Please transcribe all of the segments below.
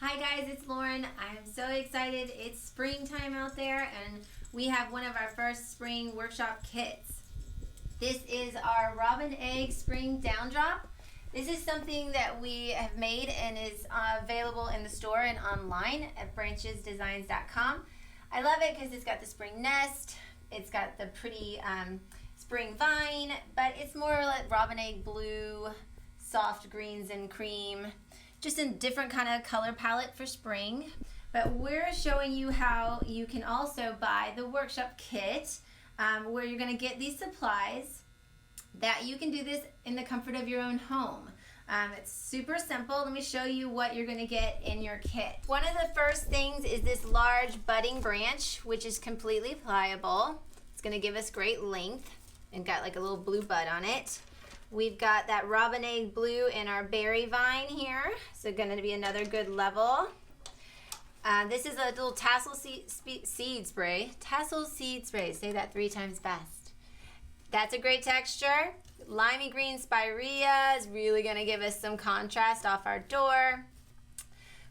Hi guys, it's Lauren. I'm so excited. It's springtime out there and we have one of our first spring workshop kits. This is our robin egg spring down drop. This is something that we have made and is available in the store and online at branchesdesigns.com. I love it because it's got the spring nest, it's got the pretty spring vine, but it's more like robin egg blue, soft greens and cream. Just a different kind of color palette for spring. But we're showing you how you can also buy the workshop kit where you're going to get these supplies that you can do this in the comfort of your own home. It's super simple. Let me show you what you're going to get in your kit. One of the first things is this large budding branch, which is completely pliable. It's going to give us great length and got like a little blue bud on it. We've got that robin egg blue in our berry vine here, so going to be another good level. This is a little tassel seed spray. Tassel seed spray, say that 3 times fast. That's a great texture. Limey green Spirea is really going to give us some contrast off our door.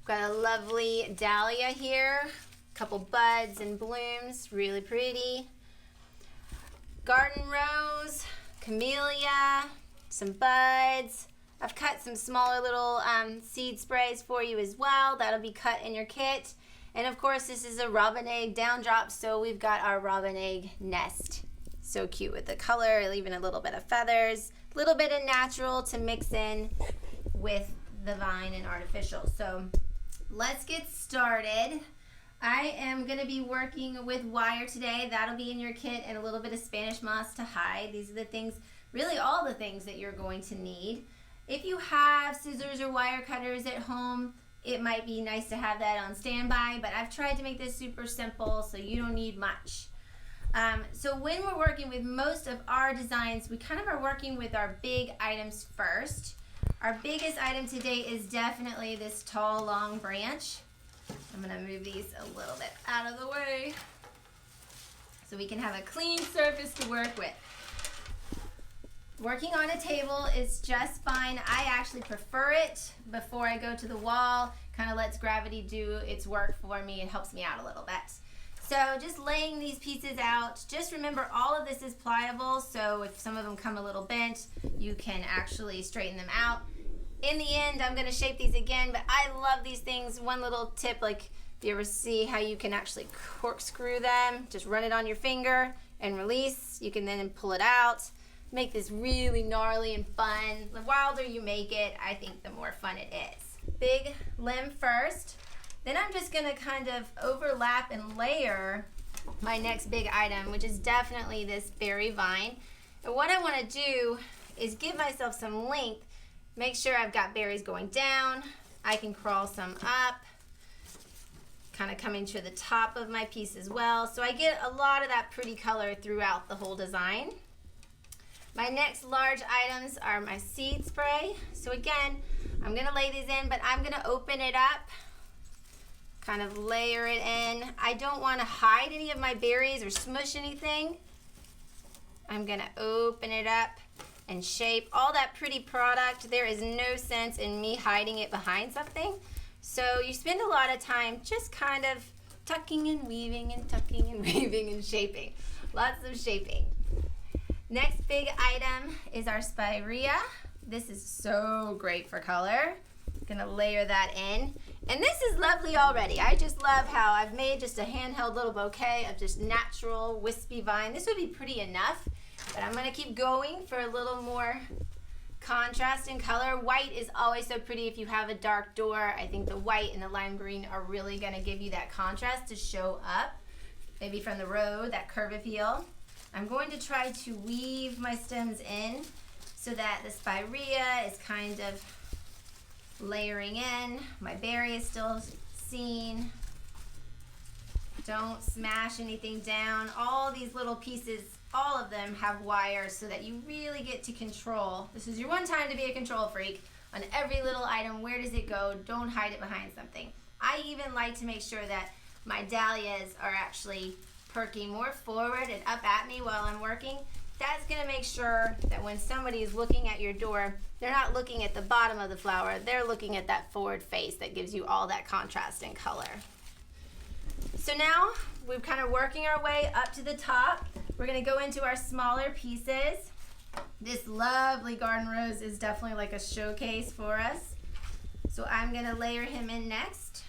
We've got a lovely dahlia here, a couple buds and blooms, really pretty. Garden rose, camellia, some buds. I've cut some smaller little seed sprays for you as well. That'll be cut in your kit. And of course this is a robin egg down drop, so we've got our robin egg nest. So cute with the color, even a little bit of feathers, a little bit of natural to mix in with the vine and artificial. So let's get started. I am going to be working with wire today. That'll be in your kit, and a little bit of Spanish moss to hide. These are the things, really all the things that you're going to need. If you have scissors or wire cutters at home, it might be nice to have that on standby, but I've tried to make this super simple so you don't need much. So when we're working with most of our designs, we kind of are working with our big items first. Our biggest item today is definitely this tall, long branch. I'm going to move these a little bit out of the way so we can have a clean surface to work with. Working on a table is just fine. I actually prefer it before I go to the wall. Kind of lets gravity do its work for me. It helps me out a little bit. So just laying these pieces out. Just remember all of this is pliable, so if some of them come a little bent, you can actually straighten them out. In the end, I'm going to shape these again, but I love these things. One little tip, like if you ever see how you can actually corkscrew them, just run it on your finger and release. You can then pull it out. Make this really gnarly and fun. The wilder you make it, I think the more fun it is. Big limb first. Then I'm just going to kind of overlap and layer my next big item, which is definitely this berry vine. And what I want to do is give myself some length. Make sure I've got berries going down. I can crawl some up, kind of coming to the top of my piece as well. So I get a lot of that pretty color throughout the whole design. My next large items are my seed spray. So again, I'm going to lay these in, but I'm going to open it up, kind of layer it in. I don't want to hide any of my berries or smush anything. I'm going to open it up and shape all that pretty product. There is no sense in me hiding it behind something. So you spend a lot of time just kind of tucking and weaving and tucking and weaving and shaping. Lots of shaping. Next big item is our Spirea. This is so great for color. Gonna layer that in. And this is lovely already. I just love how I've made just a handheld little bouquet of just natural wispy vine. This would be pretty enough, but I'm gonna keep going for a little more contrast in color. White is always so pretty if you have a dark door. I think the white and the lime green are really gonna give you that contrast to show up, maybe from the road, that curve appeal. I'm going to try to weave my stems in so that the Spirea is kind of layering in. My berry is still seen. Don't smash anything down. All these little pieces, all of them have wires so that you really get to control. This is your one time to be a control freak on every little item. Where does it go? Don't hide it behind something. I even like to make sure that my dahlias are actually perking more forward and up at me while I'm working. That's gonna make sure that when somebody is looking at your door, they're not looking at the bottom of the flower, they're looking at that forward face that gives you all that contrast in color. So now we're kind of working our way up to the top. We're gonna go into our smaller pieces. This lovely garden rose is definitely like a showcase for us. So I'm gonna layer him in next.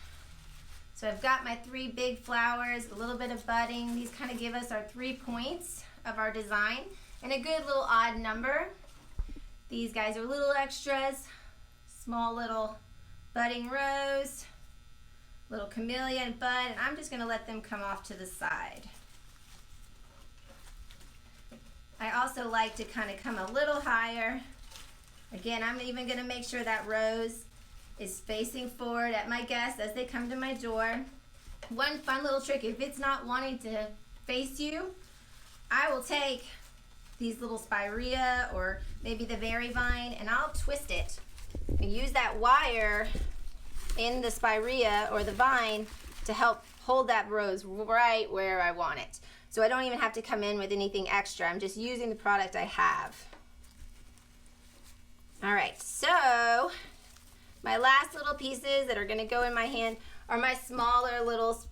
So I've got my 3 big flowers, a little bit of budding. These kind of give us our 3 points of our design and a good little odd number. These guys are little extras, small little budding rose, little camellia and bud, and I'm just gonna let them come off to the side. I also like to kind of come a little higher. Again, I'm even gonna make sure that rose is facing forward at my guests as they come to my door. One fun little trick, if it's not wanting to face you, I will take these little Spirea or maybe the berry vine and I'll twist it and use that wire in the Spirea or the vine to help hold that rose right where I want it. So I don't even have to come in with anything extra. I'm just using the product I have. All right, so my last little pieces that are gonna go in my hand are my smaller little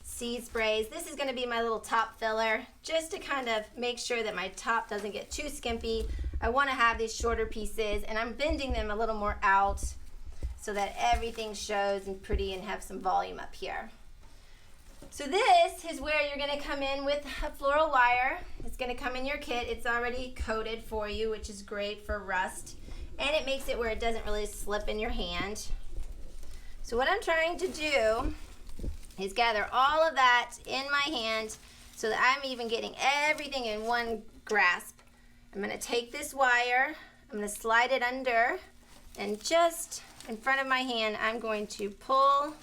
seed sprays. This is gonna be my little top filler, just to kind of make sure that my top doesn't get too skimpy. I wanna have these shorter pieces and I'm bending them a little more out so that everything shows and pretty and have some volume up here. So this is where you're gonna come in with a floral wire. It's gonna come in your kit. It's already coated for you, which is great for rust. And it makes it where it doesn't really slip in your hand. So what I'm trying to do is gather all of that in my hand so that I'm even getting everything in one grasp. I'm gonna take this wire, I'm gonna slide it under, and just in front of my hand, I'm going to pull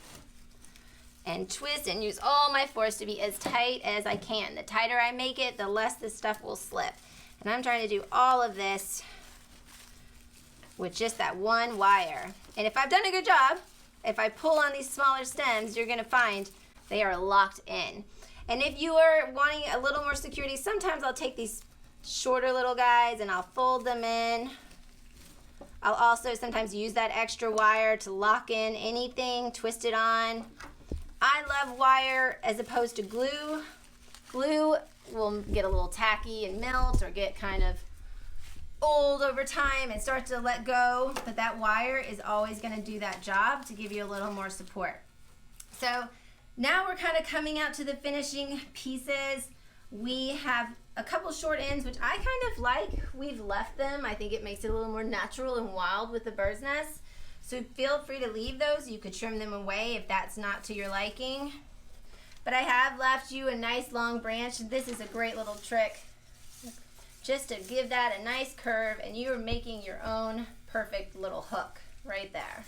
and twist and use all my force to be as tight as I can. The tighter I make it, the less this stuff will slip. And I'm trying to do all of this with just that one wire. And if I've done a good job, if I pull on these smaller stems, you're gonna find they are locked in. And if you are wanting a little more security, sometimes I'll take these shorter little guys and I'll fold them in. I'll also sometimes use that extra wire to lock in anything, twist it on. I love wire as opposed to glue. Glue will get a little tacky and melt or get kind of old over time and start to let go, but that wire is always going to do that job to give you a little more support. So now we're kind of coming out to the finishing pieces. We have a couple short ends, which I kind of like. We've left them. I think it makes it a little more natural and wild with the bird's nest. So feel free to leave those. You could trim them away if that's not to your liking. But I have left you a nice long branch. This is a great little trick just to give that a nice curve, and you are making your own perfect little hook right there.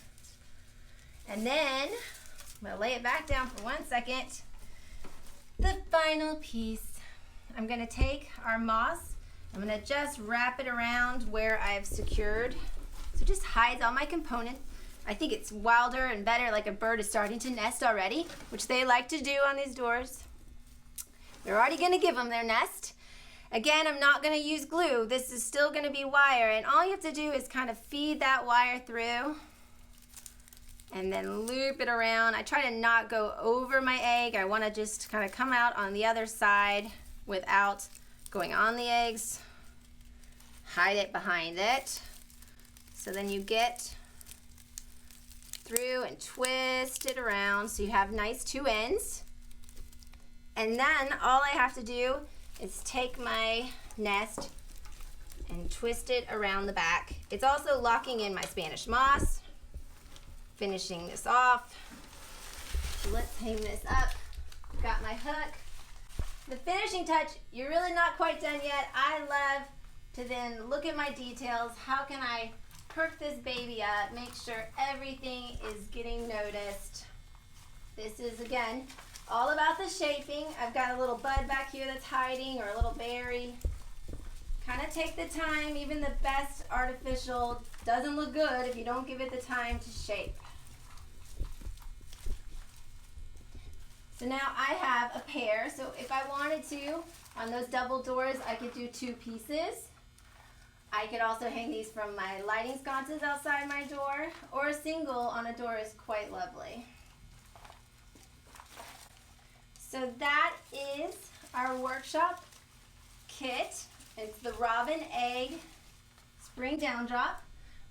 And then I'm gonna lay it back down for 1 second. The final piece, I'm gonna take our moss, I'm gonna just wrap it around where I've secured. So it just hides all my components. I think it's wilder and better, like a bird is starting to nest already, which they like to do on these doors. We're already gonna give them their nest. Again, I'm not gonna use glue. This is still gonna be wire, and all you have to do is kind of feed that wire through and then loop it around. I try to not go over my egg. I wanna just kind of come out on the other side without going on the eggs. Hide it behind it. So then you get through and twist it around so you have nice 2 ends. And then all I have to do is take my nest and twist it around the back. It's also locking in my Spanish moss. Finishing this off. So let's hang this up. Got my hook. The finishing touch, you're really not quite done yet. I love to then look at my details. How can I perk this baby up, make sure everything is getting noticed. This is, again, all about the shaping. I've got a little bud back here that's hiding, or a little berry. Kind of take the time. Even the best artificial doesn't look good if you don't give it the time to shape. So now I have a pair. So if I wanted to, on those double doors, I could do 2 pieces. I could also hang these from my lighting sconces outside my door, or a single on a door is quite lovely. So that is our workshop kit. It's the robin egg spring down drop.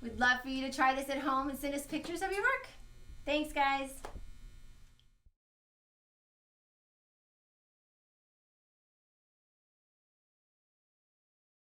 We'd love for you to try this at home and send us pictures of your work. Thanks, guys.